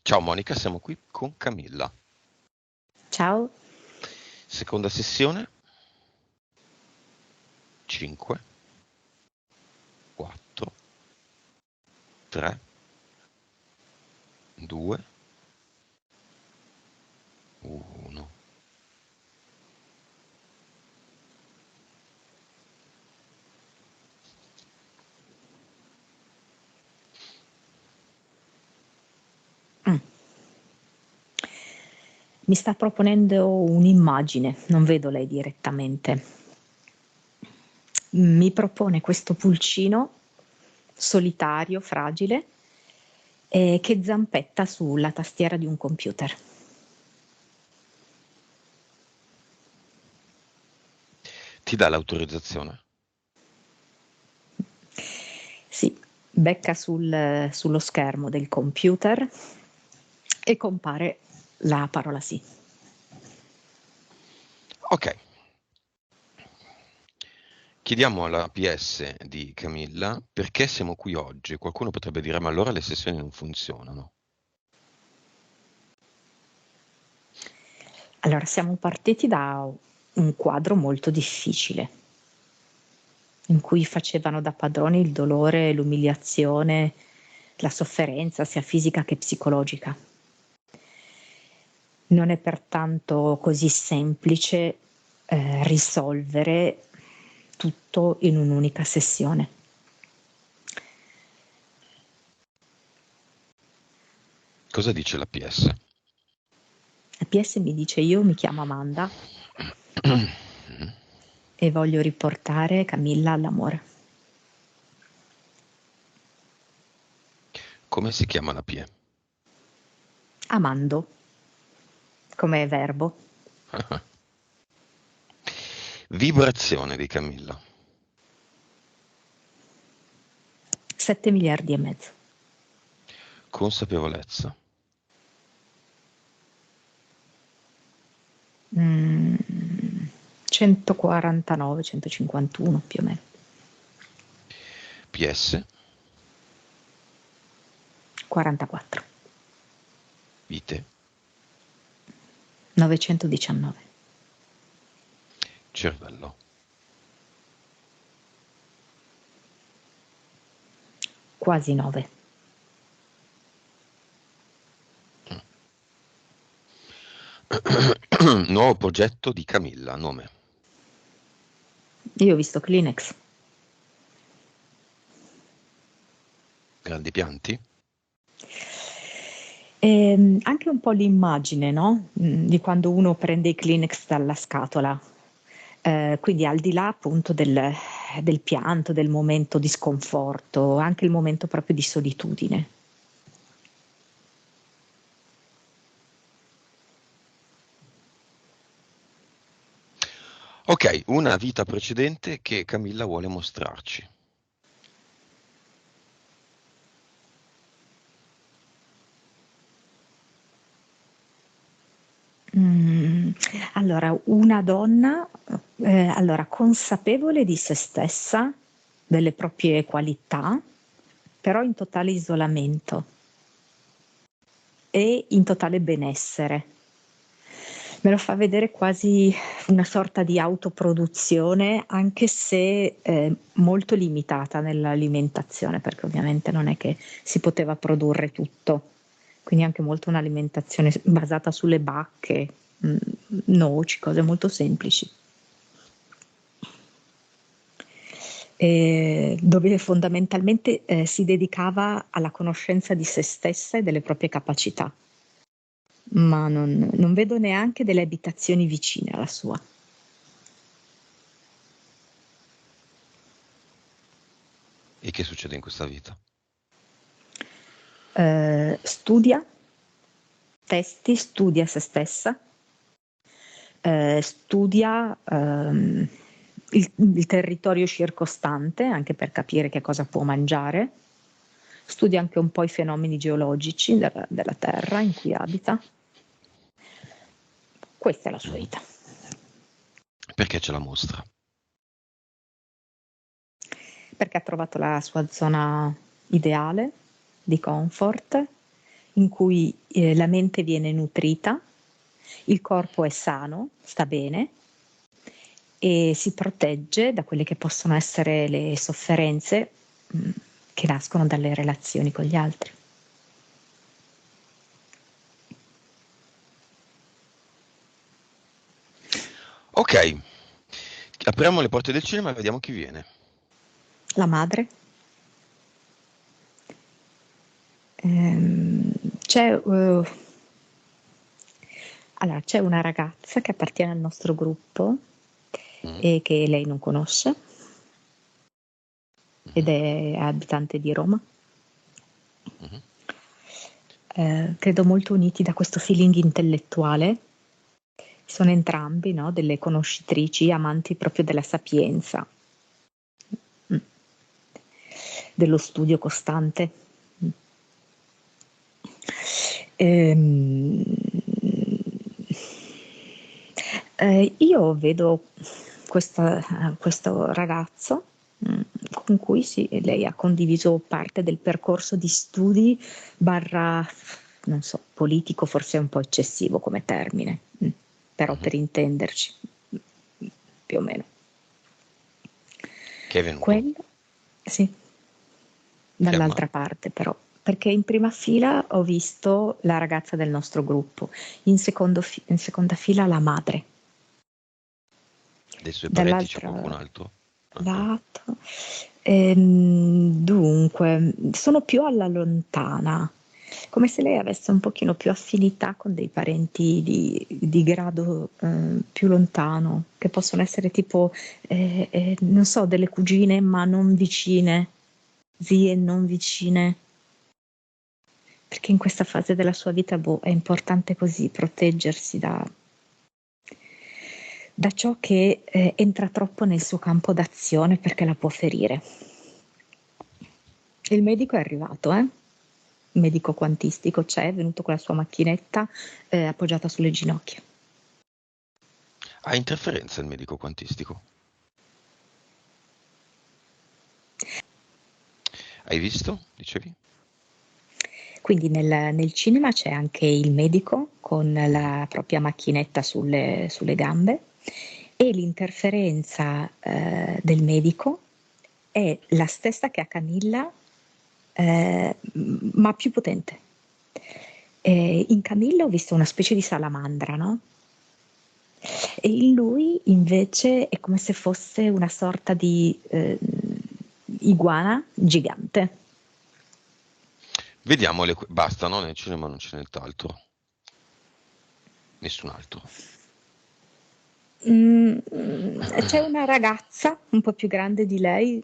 Ciao Monica, siamo qui con Camilla. Ciao. Seconda sessione. 5, 4, 3, 2, 1. Mi sta proponendo un'immagine, non vedo lei direttamente. Mi propone questo pulcino solitario, fragile, che zampetta sulla tastiera di un computer. Ti dà l'autorizzazione? Sì, becca sullo schermo del computer e compare la parola sì. Ok. Chiediamo alla PS di Camilla perché siamo qui oggi. Qualcuno potrebbe dire, ma allora le sessioni non funzionano. Allora, siamo partiti da un quadro molto difficile, in cui facevano da padroni il dolore, l'umiliazione, la sofferenza, sia fisica che psicologica. Non è pertanto così semplice risolvere tutto in un'unica sessione. Cosa dice la PS? La PS mi dice: io mi chiamo Amanda e voglio riportare Camilla all'amore. Come si chiama la PE? Amando, come verbo. Vibrazione di Camilla. 7 miliardi e mezzo. Consapevolezza. 149, 151 più o meno. PS. 44. Vite. 919. Cervello. Quasi 9. Nuovo progetto di Camilla, nome. Io ho visto Kleenex. Grandi pianti? Anche un po' l'immagine, no? Di quando uno prende i Kleenex dalla scatola. Quindi al di là appunto del pianto, del momento di sconforto, anche il momento proprio di solitudine. Ok, una vita precedente che Camilla vuole mostrarci. Allora, una donna, allora, consapevole di se stessa, delle proprie qualità, però in totale isolamento e in totale benessere. Me lo fa vedere quasi una sorta di autoproduzione, anche se molto limitata nell'alimentazione, perché ovviamente non è che si poteva produrre tutto. Quindi anche molto un'alimentazione basata sulle bacche, noci, cose molto semplici. Dove fondamentalmente si dedicava alla conoscenza di se stessa e delle proprie capacità, ma non vedo neanche delle abitazioni vicine alla sua. E che succede in questa vita? Studia testi, studia se stessa, studia il territorio circostante, anche per capire che cosa può mangiare, studia anche un po' i fenomeni geologici della terra in cui abita. Questa è la sua vita. Perché ce la mostra? Perché ha trovato la sua zona ideale di comfort, in cui la mente viene nutrita, il corpo è sano, sta bene e si protegge da quelle che possono essere le sofferenze che nascono dalle relazioni con gli altri. Ok, apriamo le porte del cinema e vediamo chi viene. La madre. Ehm, c'è, eh, allora, c'è una ragazza che appartiene al nostro gruppo Mm, e che lei non conosce ed mhm, è abitante di Roma. mhm. Credo molto uniti da questo feeling intellettuale. Sono entrambi, no, delle conoscitrici, amanti proprio della sapienza, mm, dello studio costante. Ehm, io vedo questo ragazzo con cui lei ha condiviso parte del percorso di studi barra, non so, politico forse è un po' eccessivo come termine, però Mhm. per intenderci, più o meno. Che è venuto? Quello, sì, Fiamma? dall'altra parte però, perché in prima fila ho visto la ragazza del nostro gruppo, in seconda fila la madre, Dei suoi parenti c'è qualcun dall'altro altro? Anche? lato. Dunque, sono più alla lontana, come se lei avesse un pochino più affinità con dei parenti di grado più lontano, che possono essere tipo, non so, delle cugine ma non vicine, zie non vicine, perché in questa fase della sua vita, boh, è importante così proteggersi da ciò che entra troppo nel suo campo d'azione perché la può ferire. Il medico è arrivato, il medico quantistico c'è, è venuto con la sua macchinetta appoggiata sulle ginocchia. Ha interferenza il medico quantistico? Hai visto? Dicevi? Quindi nel cinema c'è anche il medico con Mhm. la propria macchinetta sulle gambe e l'interferenza del medico è la stessa che ha Camilla, ma più potente. In Camilla ho visto una specie di salamandra, no? E in lui invece è come se fosse una sorta di iguana gigante. Vediamo basta, no? Nel cinema non ce n'è altro. Nessun altro. C'è una ragazza un po' più grande di lei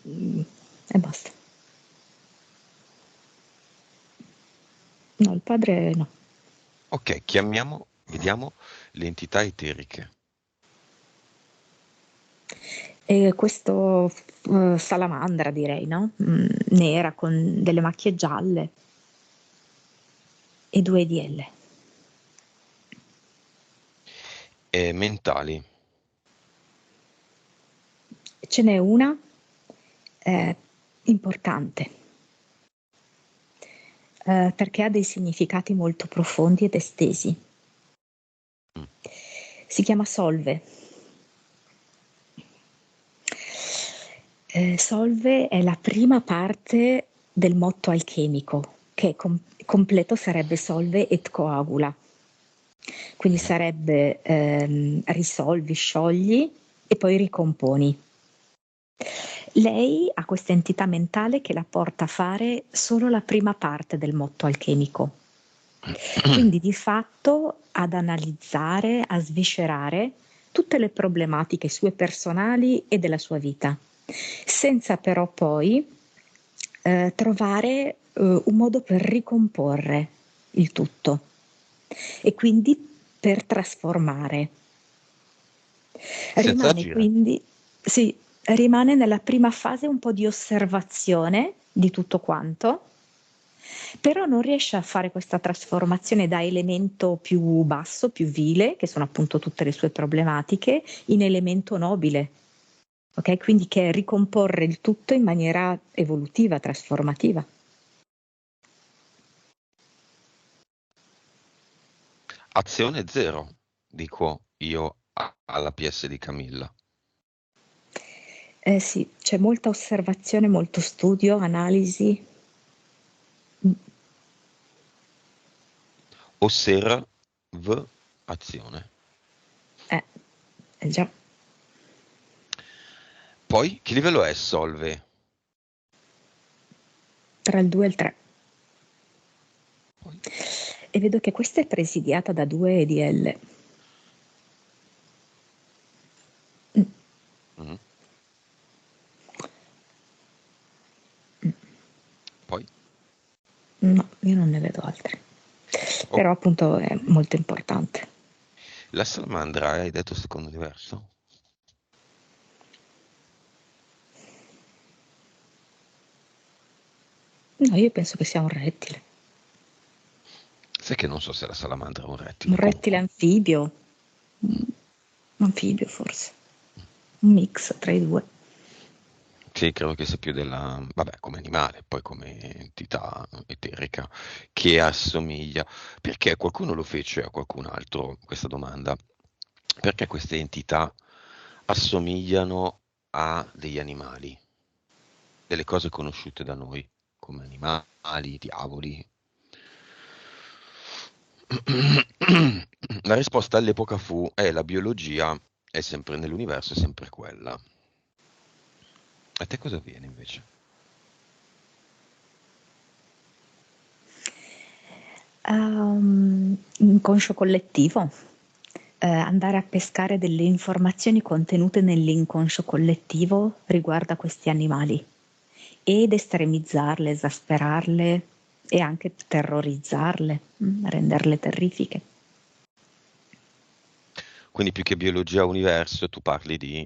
e basta. No, il padre no. Ok, vediamo le entità eteriche. E questo salamandra direi, no? Nera con delle macchie gialle e due di elle. Mentali. Ce n'è una eh, importante perché ha dei significati molto profondi ed estesi. Mm. Si chiama Solve. Solve è la prima parte del motto alchemico, che completo sarebbe solve et coagula. Quindi Mhm. sarebbe risolvi, sciogli e poi ricomponi. Lei ha questa entità mentale che la porta a fare solo la prima parte del motto alchemico. Quindi di fatto ad analizzare, a sviscerare tutte le problematiche sue personali e della sua vita, senza però poi trovare un modo per ricomporre il tutto e quindi per trasformare. Senza Rimane agire. quindi, sì, rimane nella prima fase un po' di osservazione di tutto quanto, però non riesce a fare questa trasformazione da elemento più basso, più vile, che sono appunto tutte le sue problematiche, in elemento nobile. Ok? Quindi che è ricomporre il tutto in maniera evolutiva, trasformativa. Azione zero, dico io alla PS di Camilla. Eh sì, c'è molta osservazione, molto studio, analisi. Mm, Osservazione. Eh, eh già, Poi, che livello è Solve? tra il 2 e il 3. Poi, E vedo che questa è presidiata da 2 EDL. Mm, mhm. mm. Poi, No, io non ne vedo altri. oh, Però appunto è molto importante. la salamandra, hai detto secondo diverso? No, io penso che sia un rettile. Sai che non so se la salamandra è un Un rettile, rettile comunque. anfibio. Mm, Un anfibio forse. mm. Un mix tra i due. Sì, credo che sia più della, vabbè, come animale, poi come entità eterica che assomiglia. Perché qualcuno lo fece a qualcun altro questa domanda? Perché queste entità assomigliano a degli animali, delle cose conosciute da noi, come animali, diavoli? La risposta all'epoca fu, la biologia è sempre nell'universo, è sempre quella. A te cosa viene invece? Inconscio collettivo. Andare a pescare delle informazioni contenute nell'inconscio collettivo riguardo a questi animali ed estremizzarle, esasperarle e anche terrorizzarle, renderle terrifiche. Quindi più che biologia universo, tu parli di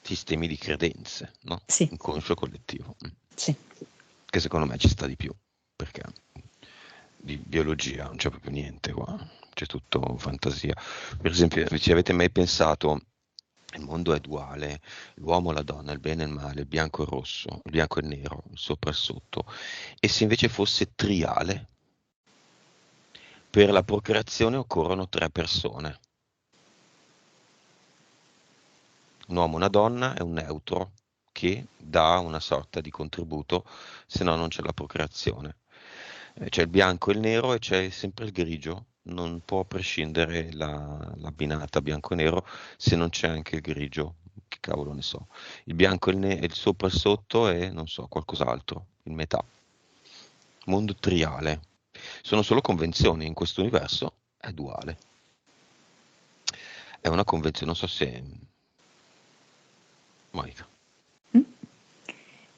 sistemi di credenze, no? Sì, Inconscio collettivo, sì. che secondo me ci sta di più, perché di biologia non c'è proprio niente qua, c'è tutto fantasia. Per esempio, ci avete mai pensato, il mondo è duale, l'uomo, la donna, il bene e il male, il bianco e il rosso, il bianco e il nero, il sopra e il sotto, e se invece fosse triale, per la procreazione occorrono tre persone. Un uomo, una donna e un neutro che dà una sorta di contributo, se no non c'è la procreazione. C'è il bianco e il nero e c'è sempre il grigio, non può prescindere la binata bianco e nero se non c'è anche il grigio, che cavolo ne so. Il bianco e il sopra e il sotto e non so, qualcos'altro, il metà. Mondo triale. Sono solo convenzioni, in questo universo è duale. È una convenzione, non so se... Monica, Mm?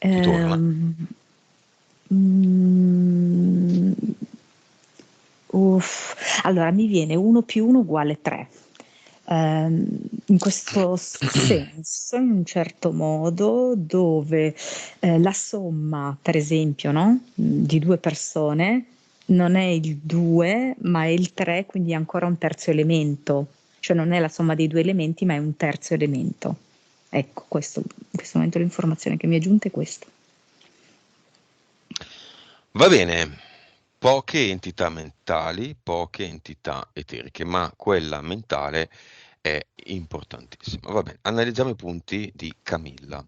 ti torna? Ehm, mm, allora mi viene 1 più 1 uguale 3. Ehm, In questo senso, in un certo modo, dove la somma, per esempio, no? Di due persone non è il 2, ma è il 3, quindi è ancora un terzo elemento, cioè non è la somma dei due elementi, ma è un terzo elemento. Ecco, in questo momento l'informazione che mi è giunta è questa. Va bene, poche entità mentali, poche entità eteriche, ma quella mentale è importantissima. Va bene, analizziamo i punti di Camilla.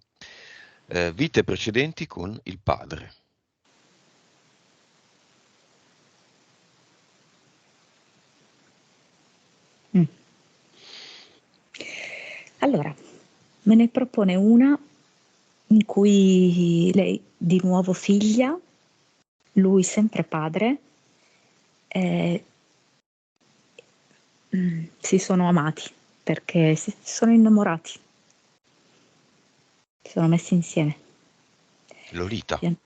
Vite precedenti con il padre. Mm. Allora, me ne propone una in cui lei di nuovo figlia, lui sempre padre, eh, si sono amati perché si sono innamorati, si sono messi insieme. Lolita. Pian-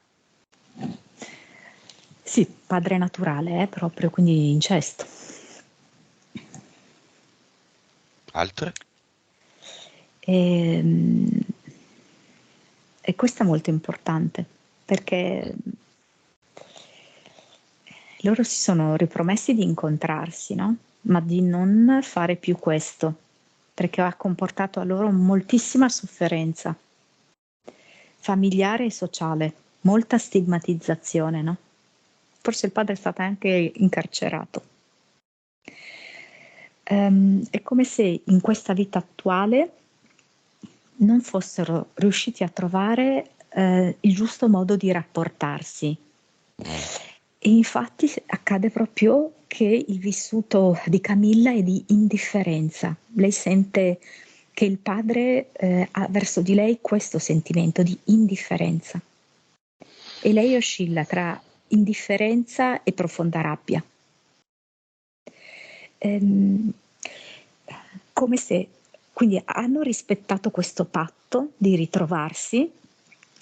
Sì, padre naturale, proprio, quindi incesto. Altre? E, e questo è molto importante perché Mm. loro si sono ripromessi di incontrarsi, no? Ma di non fare più questo, perché ha comportato a loro moltissima sofferenza familiare e sociale, molta stigmatizzazione, no? Forse il padre è stato anche incarcerato. È come se in questa vita attuale non fossero riusciti a trovare il giusto modo di rapportarsi. E infatti accade proprio che il vissuto di Camilla è di indifferenza. Lei sente che il padre ha verso di lei questo sentimento di indifferenza. E lei oscilla tra indifferenza e profonda rabbia. Come se quindi hanno rispettato questo patto di ritrovarsi,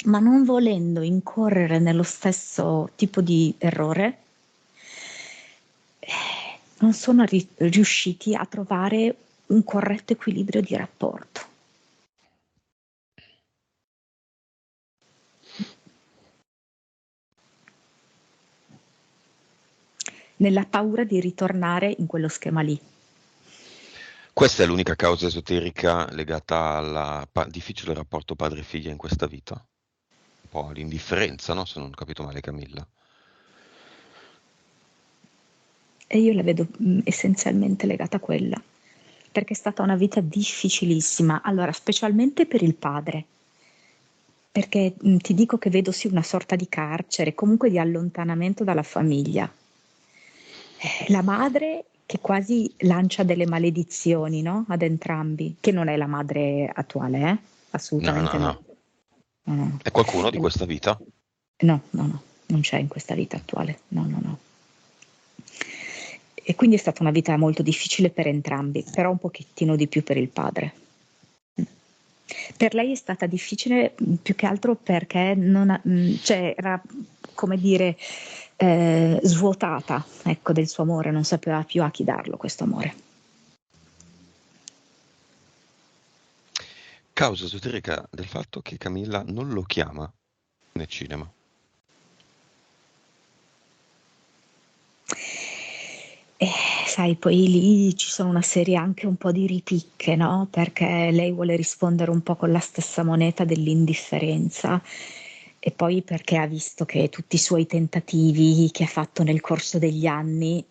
ma non volendo incorrere nello stesso tipo di errore, non sono riusciti a trovare un corretto equilibrio di rapporto. Nella paura di ritornare in quello schema lì. Questa è l'unica causa esoterica legata al difficile rapporto padre-figlia in questa vita? Un po' l'indifferenza, no? Se non ho capito male, Camilla. E io la vedo essenzialmente legata a quella, perché è stata una vita difficilissima, allora specialmente per il padre, perché ti dico che vedo sì una sorta di carcere, comunque di allontanamento dalla famiglia. La madre che quasi lancia delle maledizioni, no? Ad entrambi, che non è la madre attuale, No, assolutamente no, no. no. È qualcuno di questa vita? No, no, no, non c'è in questa vita attuale, no, no, no. E quindi è stata una vita molto difficile per entrambi, però un pochettino di più per il padre. Per lei è stata difficile più che altro perché cioè era come dire svuotata, ecco, del suo amore, non sapeva più a chi darlo questo amore. Causa esoterica del fatto che Camilla non lo chiama nel cinema. Sai, poi lì ci sono una serie anche un po' di ripicche, no? Perché lei vuole rispondere un po' con la stessa moneta dell'indifferenza e poi perché ha visto che tutti i suoi tentativi che ha fatto nel corso degli anni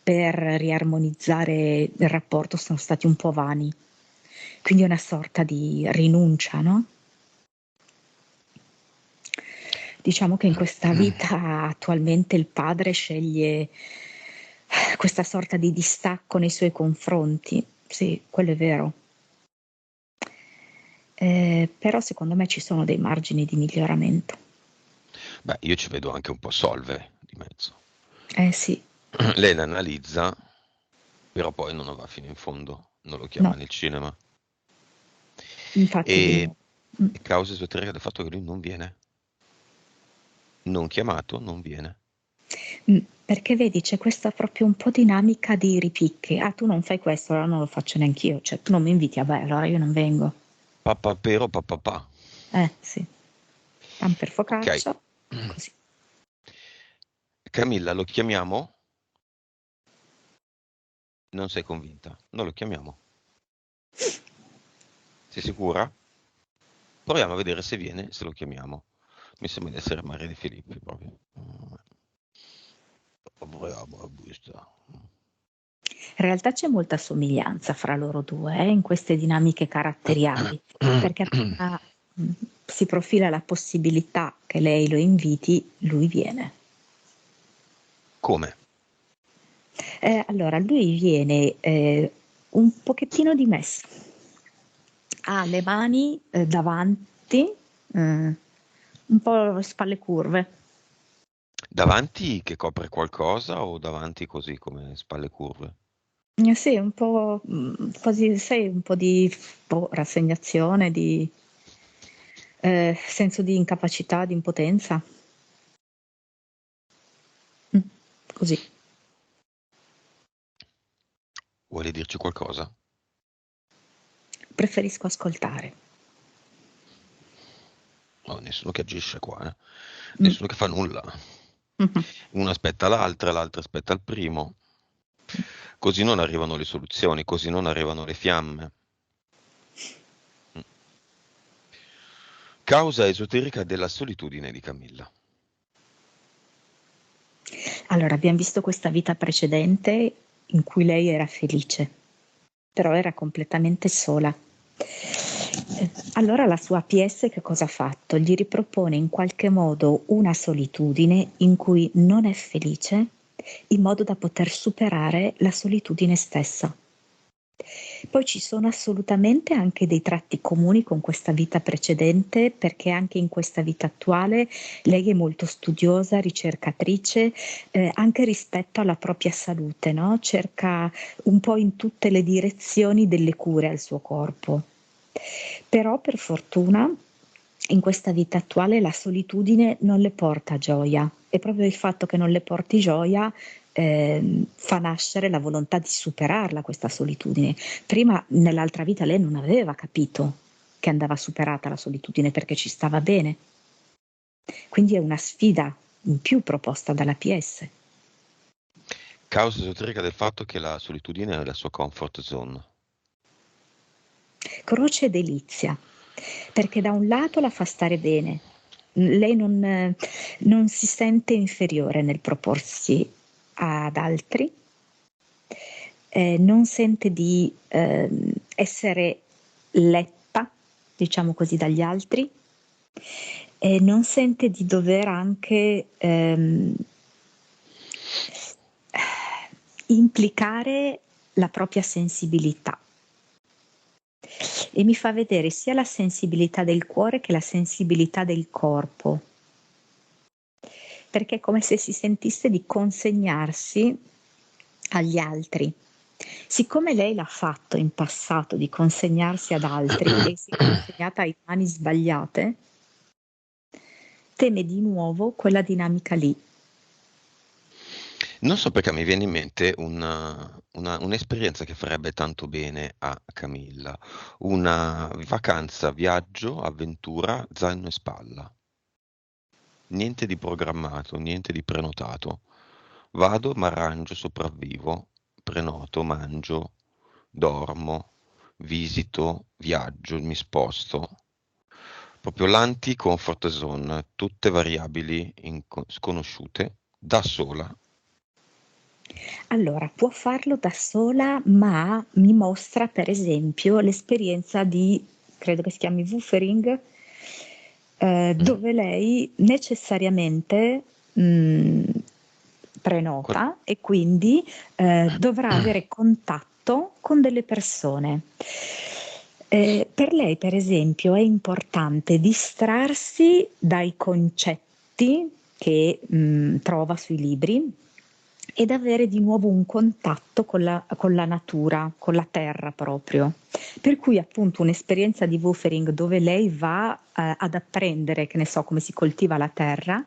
per riarmonizzare il rapporto sono stati un po' vani. Quindi è una sorta di rinuncia, no? Diciamo che in questa vita attualmente il padre sceglie questa sorta di distacco nei suoi confronti. Sì, quello è vero. Però secondo me ci sono dei margini di miglioramento. Beh, io ci vedo anche un po' Solve di mezzo. Sì, Lei l'analizza, però poi non va fino in fondo, non lo chiama no, nel cinema. infatti, E causa esoterica del fatto che lui non viene. Non chiamato, non viene. perché vedi c'è questa proprio un po' dinamica di ripicche. Ah, tu non fai questo, allora non lo faccio neanch'io. Cioè, tu non mi inviti, vabbè, allora io non vengo. Papà pero, papà. Sì. Pan per Ok. focaccia, così. Camilla, lo chiamiamo? Non sei convinta? Non lo chiamiamo. Sei sicura? Proviamo a vedere se viene, se lo chiamiamo. Mi sembra di essere Maria De Filippi proprio. Proviamo a busta. In realtà c'è molta somiglianza fra loro due, in queste dinamiche caratteriali, perché appena si profila la possibilità che lei lo inviti, lui viene. Come? Allora, lui viene un pochettino dimesso, ha le mani davanti, un po' spalle curve. Davanti che copre qualcosa o davanti così come spalle curve? Sì, un po' quasi, sai, un po' di rassegnazione, di senso di incapacità, di impotenza. Mm, così. Vuole dirci qualcosa? Preferisco ascoltare. No, nessuno che agisce qua, eh. Mm. Nessuno che fa nulla. Mhm. Uno aspetta l'altra, l'altro aspetta il primo. Così non arrivano le soluzioni, così non arrivano le fiamme. Mm. Causa esoterica della solitudine di Camilla. Allora, abbiam visto questa vita precedente in cui lei era felice, però era completamente sola. Allora la sua APS che cosa ha fatto? Gli ripropone in qualche modo una solitudine in cui non è felice, in modo da poter superare la solitudine stessa. Poi ci sono assolutamente anche dei tratti comuni con questa vita precedente, perché anche in questa vita attuale lei è molto studiosa, ricercatrice, anche rispetto alla propria salute, no? Cerca un po' in tutte le direzioni delle cure al suo corpo. Però per fortuna in questa vita attuale la solitudine non le porta gioia e proprio il fatto che non le porti gioia fa nascere la volontà di superarla questa solitudine. Prima nell'altra vita lei non aveva capito che andava superata la solitudine perché ci stava bene. Quindi è una sfida in più proposta dalla PS. Causa esoterica del fatto che la solitudine è la sua comfort zone. Croce e delizia, perché da un lato la fa stare bene, lei non si sente inferiore nel proporsi ad altri, non sente di essere letta, diciamo così, dagli altri, e non sente di dover anche implicare la propria sensibilità. E mi fa vedere sia la sensibilità del cuore che la sensibilità del corpo, perché è come se si sentisse di consegnarsi agli altri. Siccome lei l'ha fatto in passato di consegnarsi ad altri e si è consegnata in mani sbagliate, teme di nuovo quella dinamica lì. Non so perché mi viene in mente un'esperienza che farebbe tanto bene a Camilla, una vacanza, viaggio, avventura, zaino e spalla. Niente di programmato, niente di prenotato. Vado, m'arrangio, sopravvivo, prenoto, mangio, dormo, visito, viaggio, mi sposto. Proprio l'anti-comfort zone, tutte variabili sconosciute, da sola. Allora, può farlo da sola, ma mi mostra per esempio l'esperienza di, credo che si chiami Woofering, Mhm. dove lei necessariamente Qual- prenota e quindi dovrà avere contatto con delle persone. Per lei, per esempio, è importante distrarsi dai concetti che trova sui libri ed avere di nuovo un contatto con la natura, con la terra proprio. Per cui appunto un'esperienza di woofering dove lei va ad apprendere, che ne so, come si coltiva la terra,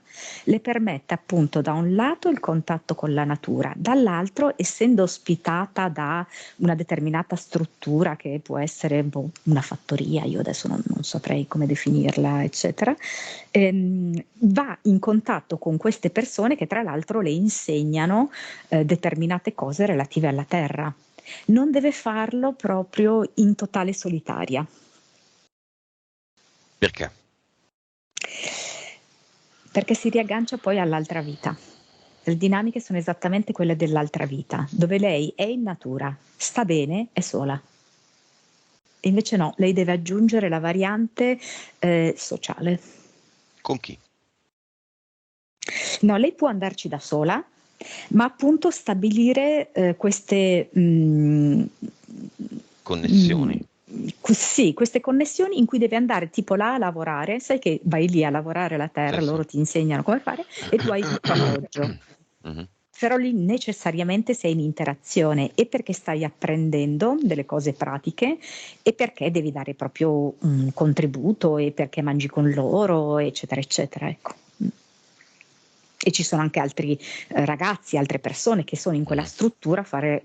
le permette appunto da un lato il contatto con la natura, dall'altro essendo ospitata da una determinata struttura che può essere una fattoria, io adesso non saprei come definirla, eccetera, va in contatto con queste persone che tra l'altro le insegnano determinate cose relative alla terra. Non deve farlo proprio in totale solitaria. Perché? Perché si riaggancia poi all'altra vita. Le dinamiche sono esattamente quelle dell'altra vita, dove lei è in natura, sta bene, è sola. Invece no, lei deve aggiungere la variante sociale. Con chi? No, lei può andarci da sola, ma appunto stabilire queste Connessioni. sì, queste connessioni in cui deve andare tipo là a lavorare, sai che vai lì a lavorare la Sì, terra, sì. loro ti insegnano come fare e tu hai il tuo appoggio. Mhm. Però lì necessariamente sei in interazione e perché stai apprendendo delle cose pratiche e perché devi dare proprio un contributo e perché mangi con loro, eccetera, eccetera. Ecco. E ci sono anche altri ragazzi, altre persone che sono in quella Mhm. struttura a fare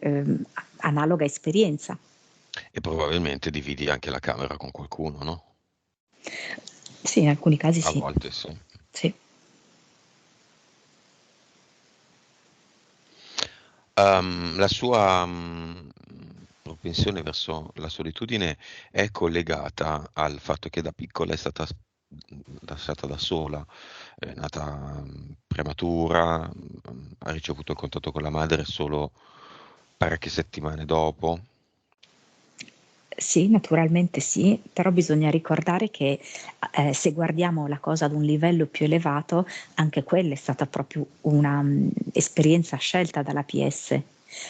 analoga esperienza. E probabilmente dividi anche la camera con qualcuno, no? Sì, in alcuni casi A sì. volte sì. Sì. La sua propensione verso la solitudine è collegata al fatto che da piccola è stata lasciata da sola, è nata prematura, ha ricevuto il contatto con la madre solo parecchie settimane dopo. Sì, naturalmente sì, però bisogna ricordare che se guardiamo la cosa ad un livello più elevato, anche quella è stata proprio una esperienza scelta dalla PS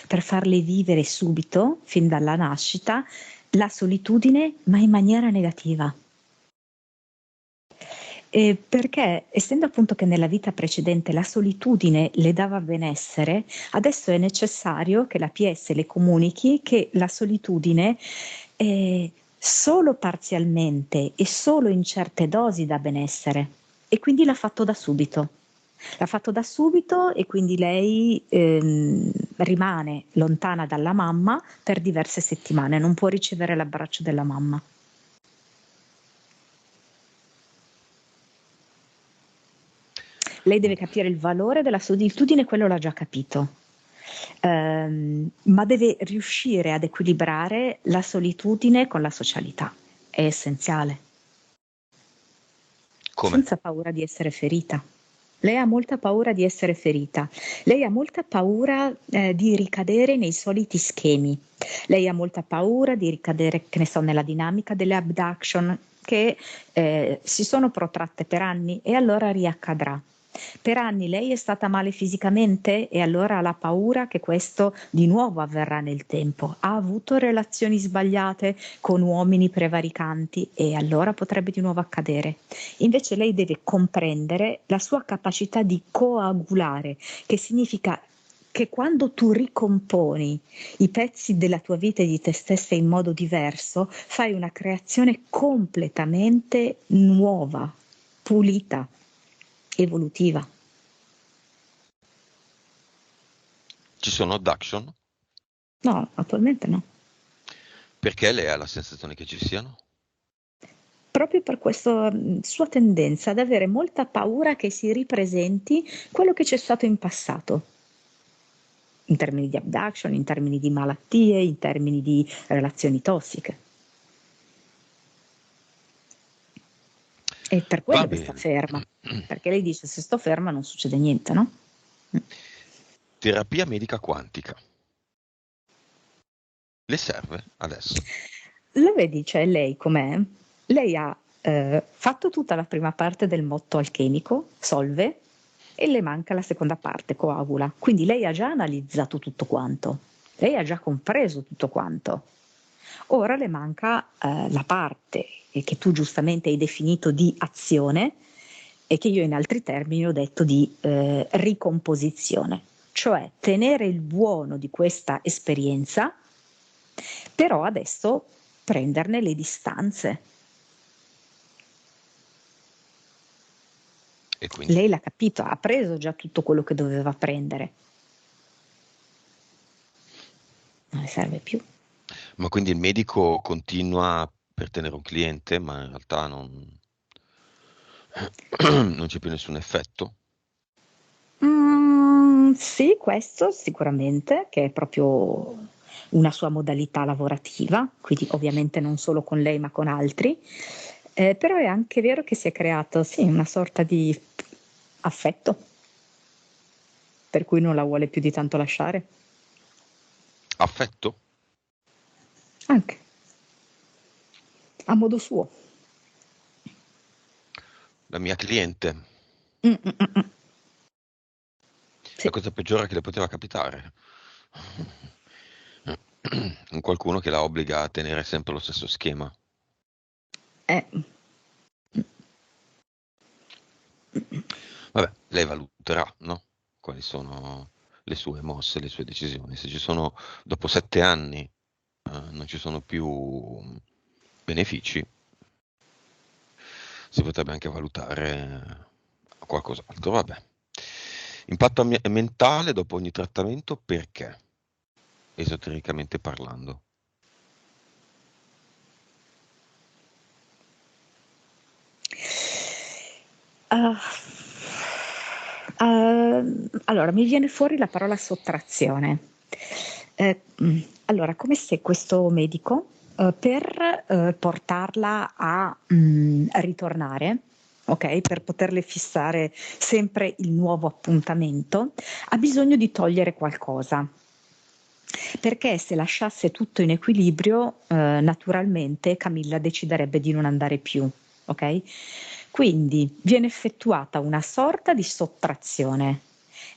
per farle vivere subito, fin dalla nascita, la solitudine, ma in maniera negativa. Perché essendo appunto che nella vita precedente la solitudine le dava benessere, adesso è necessario che la PS le comunichi che la solitudine solo parzialmente e solo in certe dosi dà benessere. E quindi l'ha fatto da subito. L'ha fatto da subito e quindi lei rimane lontana dalla mamma per diverse settimane, non può ricevere l'abbraccio della mamma. Lei deve capire il valore della solitudine, quello l'ha già capito. Ma deve riuscire ad equilibrare la solitudine con la socialità. È essenziale. Come? Senza paura di essere ferita. Lei ha molta paura di essere ferita. Lei ha molta paura di ricadere nei soliti schemi. Lei ha molta paura di ricadere, che ne so, nella dinamica delle abduction che si sono protratte per anni e allora riaccadrà. Per anni lei è stata male fisicamente e allora ha la paura che questo di nuovo avverrà nel tempo. Ha avuto relazioni sbagliate con uomini prevaricanti e allora potrebbe di nuovo accadere. Invece lei deve comprendere la sua capacità di coagulare, che significa che quando tu ricomponi i pezzi della tua vita e di te stessa in modo diverso, fai una creazione completamente nuova, pulita, evolutiva. Ci sono abduction? No, attualmente no. Perché lei ha la sensazione che ci siano? Proprio per questa sua tendenza ad avere molta paura che si ripresenti quello che c'è stato in passato, in termini di abduction, in termini di malattie, in termini di relazioni tossiche. E per Va quello che sta bene. ferma, perché lei dice se sto ferma non succede niente, no? Terapia medica quantica. Le serve adesso? Lo vedi, cioè lei com'è? Lei ha fatto tutta la prima parte del motto alchemico, solve, e le manca la seconda parte, coagula. Quindi lei ha già analizzato tutto quanto, lei ha già compreso tutto quanto. Ora le manca la parte che tu giustamente hai definito di azione e che io in altri termini ho detto di ricomposizione, cioè tenere il buono di questa esperienza, però adesso prenderne le distanze. E quindi? Lei l'ha capito, ha preso già tutto quello che doveva prendere, non le serve più. Ma quindi il medico continua per tenere un cliente, ma in realtà non c'è più nessun effetto? Sì, questo sicuramente, che è proprio una sua modalità lavorativa, quindi ovviamente non solo con lei ma con altri, però è anche vero che si è creato, sì, una sorta di affetto, per cui non la vuole più di tanto lasciare. Affetto? Anche, a modo suo. La mia cliente. Mm, mm, mm, mm. La Sì. cosa peggiore che le poteva capitare. Un qualcuno che la obbliga a tenere sempre lo stesso schema. Eh, Vabbè, lei valuterà, no? Quali sono le sue mosse, le sue decisioni. Se ci sono, dopo 7 anni, non ci sono più benefici, si potrebbe anche valutare qualcos'altro. Vabbè. Impatto mentale dopo ogni trattamento, perché? Esotericamente parlando. Ah, allora, mi viene fuori la parola sottrazione. Allora, come se questo medico, per portarla a ritornare, ok? Per poterle fissare sempre il nuovo appuntamento, ha bisogno di togliere qualcosa. Perché se lasciasse tutto in equilibrio, naturalmente Camilla deciderebbe di non andare più, ok? Quindi viene effettuata una sorta di sottrazione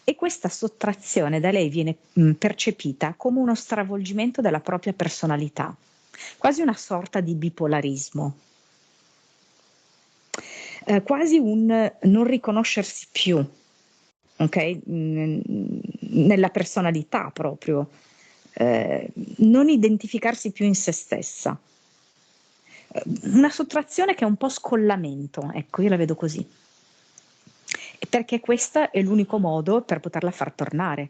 e questa sottrazione da lei viene percepita come uno stravolgimento della propria personalità, quasi una sorta di bipolarismo, quasi un non riconoscersi più, ok? Nella personalità proprio, non identificarsi più in se stessa. Una sottrazione che è un po' scollamento, ecco, io la vedo così. E perché questo è l'unico modo per poterla far tornare.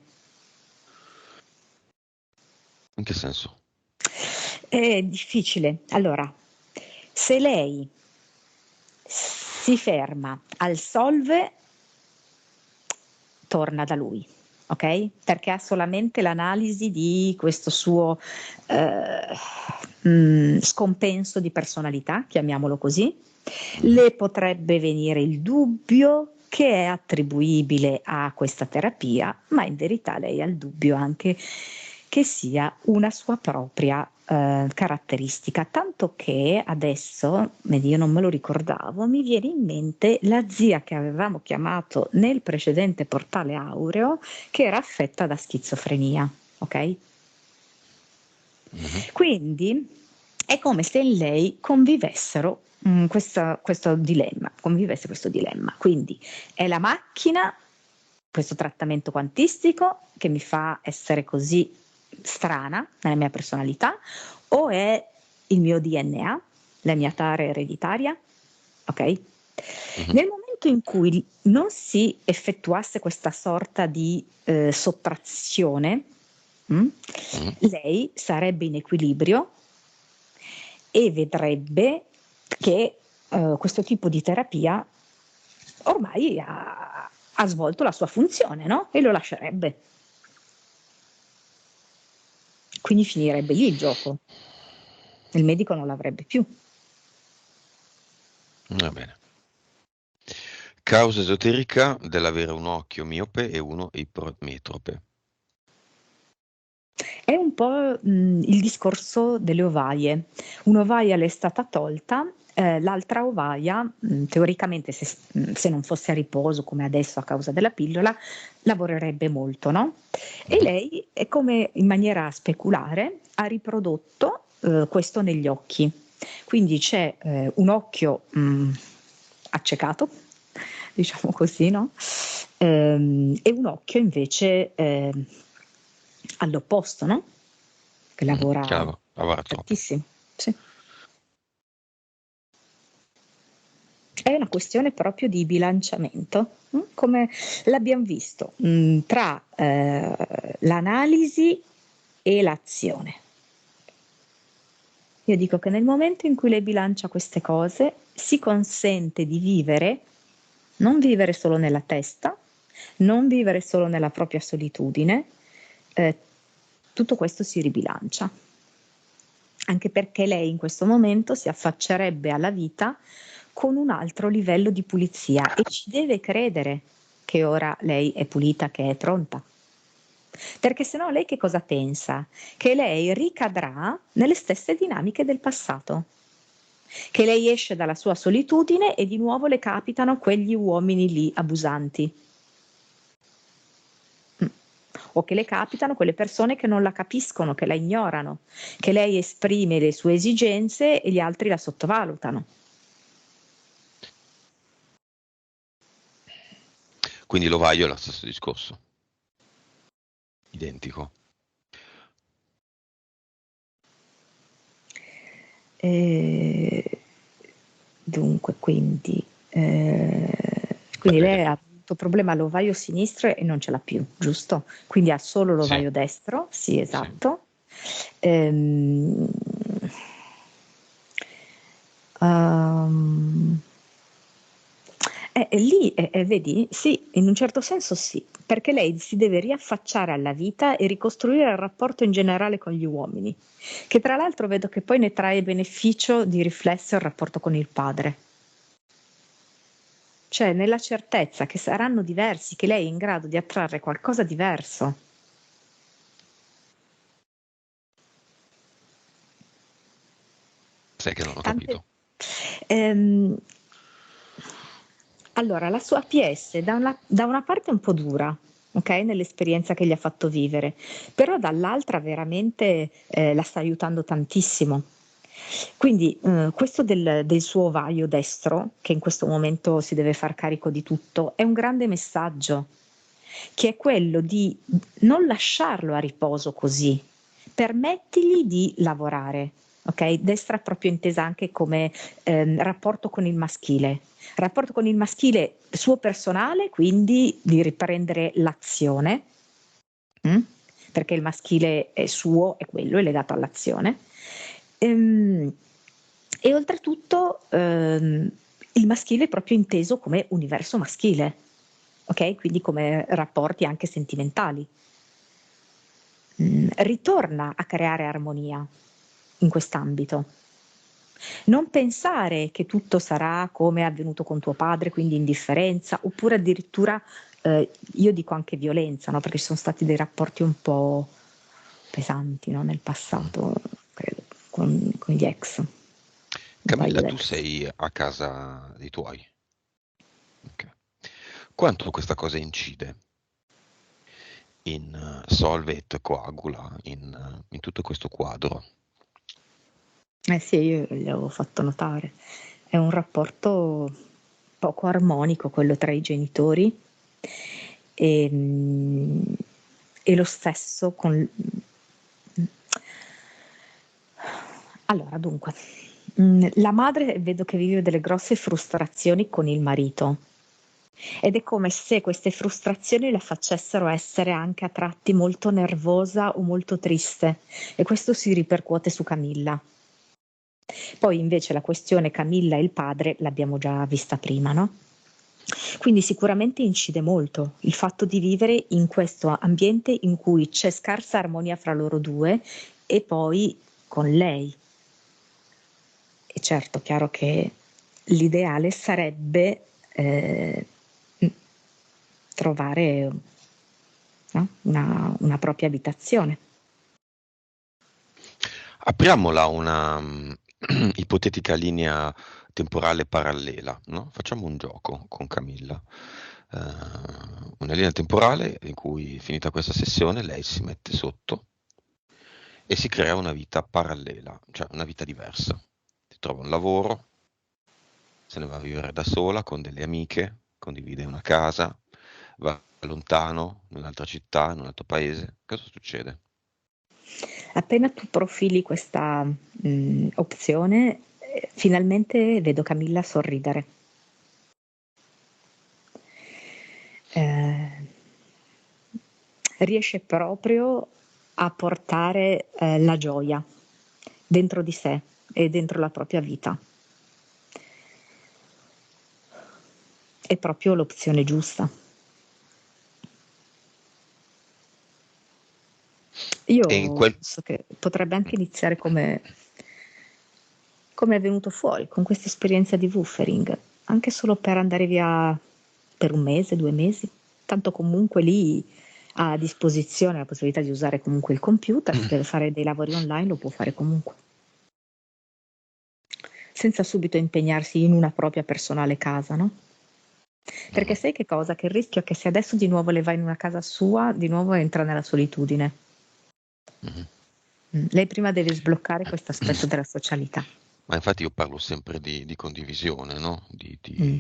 In che senso? È difficile. Allora, se lei si ferma al solve, torna da lui, ok? Perché ha solamente l'analisi di questo suo scompenso di personalità, chiamiamolo così. Le potrebbe venire il dubbio che è attribuibile a questa terapia, ma in verità lei ha il dubbio anche che sia una sua propria caratteristica, tanto che adesso, vedi, io non me lo ricordavo, mi viene in mente la zia che avevamo chiamato nel precedente portale Aureo, che era affetta da schizofrenia, ok? Quindi è come se in lei convivessero questo dilemma, convivesse questo dilemma. Quindi è la macchina, questo trattamento quantistico che mi fa essere così strana nella mia personalità, o è il mio DNA, la mia tara ereditaria, ok? Nel momento in cui non si effettuasse questa sorta di sottrazione, lei sarebbe in equilibrio e vedrebbe che questo tipo di terapia ormai ha svolto la sua funzione, no? E lo lascerebbe. Quindi finirebbe lì il gioco. Il medico non l'avrebbe più. Va bene. Causa esoterica dell'avere un occhio miope e uno ipermetrope. È un po' il discorso delle ovaie. Un'ovaia le è stata tolta, l'altra ovaia, teoricamente, se non fosse a riposo come adesso a causa della pillola, lavorerebbe molto, no? E lei è come in maniera speculare ha riprodotto questo negli occhi. Quindi c'è un occhio accecato, diciamo così, no? E un occhio invece all'opposto, no? Che lavora Lavora troppo. tantissimo. Sì. È una questione proprio di bilanciamento, come l'abbiamo visto, tra l'analisi e l'azione. Io dico che nel momento in cui lei bilancia queste cose, si consente di vivere, non vivere solo nella testa, non vivere solo nella propria solitudine, tutto questo si ribilancia. Anche perché lei in questo momento si affaccerebbe alla vita con un altro livello di pulizia e ci deve credere che ora lei è pulita, che è pronta. Perché se no lei che cosa pensa? Che lei ricadrà nelle stesse dinamiche del passato. Che lei esce dalla sua solitudine e di nuovo le capitano quegli uomini lì abusanti. O che le capitano quelle persone che non la capiscono, che la ignorano, che lei esprime le sue esigenze e gli altri la sottovalutano. Quindi l'ovaio è lo stesso discorso. Identico. Dunque, quindi lei ha avuto problema all'ovaio sinistro e non ce l'ha più, giusto? Quindi ha solo l'ovaio Sì. destro, sì, esatto. Lì, vedi, sì, in un certo senso sì, perché lei si deve riaffacciare alla vita e ricostruire il rapporto in generale con gli uomini, che tra l'altro vedo che poi ne trae beneficio di riflesso il rapporto con il padre. cioè nella certezza che saranno diversi, che lei è in grado di attrarre qualcosa diverso. Sai che non ho Tante, capito. ehm, allora, la sua APS da una parte è un po' dura, ok? Nell'esperienza che gli ha fatto vivere, però dall'altra veramente la sta aiutando tantissimo. Quindi questo del suo ovaio destro, che in questo momento si deve far carico di tutto, è un grande messaggio, che è quello di non lasciarlo a riposo così, permettigli di lavorare. Ok? Destra proprio intesa anche come rapporto con il maschile. Rapporto con il maschile suo personale, quindi di riprendere l'azione, mm? Perché il maschile è suo, è quello, è legato all'azione. Ehm, e oltretutto il maschile è proprio inteso come universo maschile, ok? Quindi come rapporti anche sentimentali. Ritorna a creare armonia in quest'ambito. Non pensare che tutto sarà come è avvenuto con tuo padre, quindi indifferenza, oppure addirittura, io dico anche violenza, no? Perché ci sono stati dei rapporti un po' pesanti, no? Nel Mm. passato, credo, con gli ex, un paio Camilla, tu d'ex. sei a casa dei tuoi. Ok. Quanto questa cosa incide in Solvet, Coagula, in tutto questo quadro? Eh sì, io gli avevo fatto notare. È un rapporto poco armonico quello tra i genitori e, e lo stesso con... Allora, dunque, la madre vedo che vive delle grosse frustrazioni con il marito ed è come se queste frustrazioni la facessero essere anche a tratti molto nervosa o molto triste e questo si ripercuote su Camilla. Poi invece la questione Camilla e il padre l'abbiamo già vista prima, no? Quindi sicuramente incide molto il fatto di vivere in questo ambiente in cui c'è scarsa armonia fra loro due e poi con lei. E certo, chiaro che l'ideale sarebbe trovare, no? Una propria abitazione. Apriamola una ipotetica linea temporale parallela, no? Facciamo un gioco con Camilla. Una linea temporale in cui, finita questa sessione, lei si mette sotto e si crea una vita parallela, cioè una vita diversa. Si trova un lavoro, se ne va a vivere da sola con delle amiche, condivide una casa, va lontano, in un'altra città, in un altro paese. Cosa succede? Appena tu profili questa opzione, finalmente vedo Camilla sorridere. Eh, riesce proprio a portare la gioia dentro di sé e dentro la propria vita. È proprio l'opzione giusta. E in Io quel... penso che potrebbe anche iniziare come è venuto fuori, con questa esperienza di woofering, anche solo per andare via per un mese, 2 mesi, tanto comunque lì ha a disposizione la possibilità di usare comunque il computer, se deve fare dei lavori online lo può fare comunque, senza subito impegnarsi in una propria personale casa, no? Perché Mhm, sai che cosa? Che il rischio è che se adesso di nuovo le va in una casa sua, di nuovo entra nella solitudine. mhm. Lei prima deve sbloccare questo aspetto della socialità. Ma infatti io parlo sempre di condivisione, no? Mm.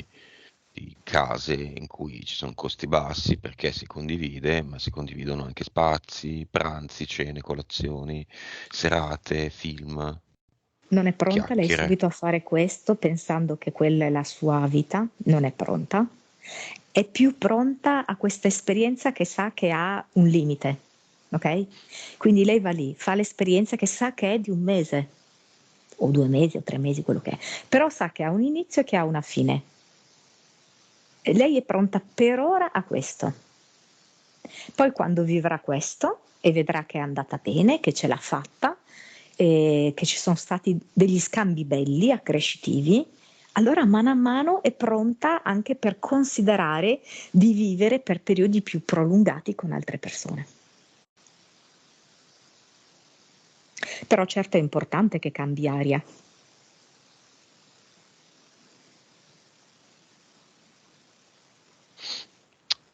Di case in cui ci sono costi bassi perché si condivide, ma si condividono anche spazi, pranzi, cene, colazioni, serate, film, Non è pronta lei chiacchiere. subito a fare questo pensando che quella è la sua vita? Non è pronta. È più pronta a questa esperienza che sa che ha un limite, ok? Quindi lei va lì, fa l'esperienza che sa che è di un mese, o 2 mesi, o 3 mesi, quello che è, però sa che ha un inizio e che ha una fine. E lei è pronta per ora a questo. Poi quando vivrà questo e vedrà che è andata bene, che ce l'ha fatta, che ci sono stati degli scambi belli, accrescitivi, allora mano a mano è pronta anche per considerare di vivere per periodi più prolungati con altre persone. Però certo è importante che cambi aria.